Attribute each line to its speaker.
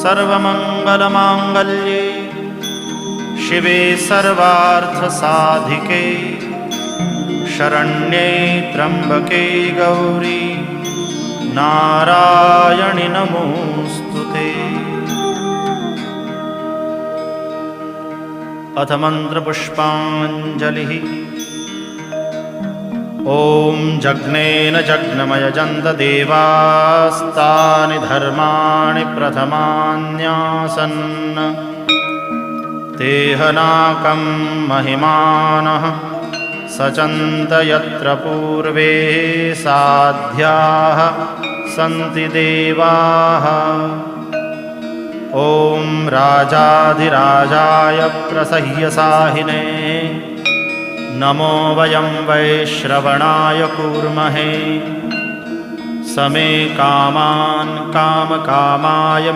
Speaker 1: सर्वमङ्गलमाङ्गल्ये शिवे सर्वार्थसाधिके शरण्ये त्र्यम्बके गौरी नारायणि नमोऽस्तुते। अथ मन्त्रपुष्पाञ्जलिः। ॐ जग्नेन जग्नमयजन्त देवास्तानि धर्माणि प्रथमान्यासन् तेहनाकं महिमानः सचन्त यत्र पूर्वे साध्याः सन्ति देवाः। ॐ राजाधिराजाय प्रसह्यसाहिने नमो वयं वैश्रवणाय कूर्महे। समे कामान् कामकामाय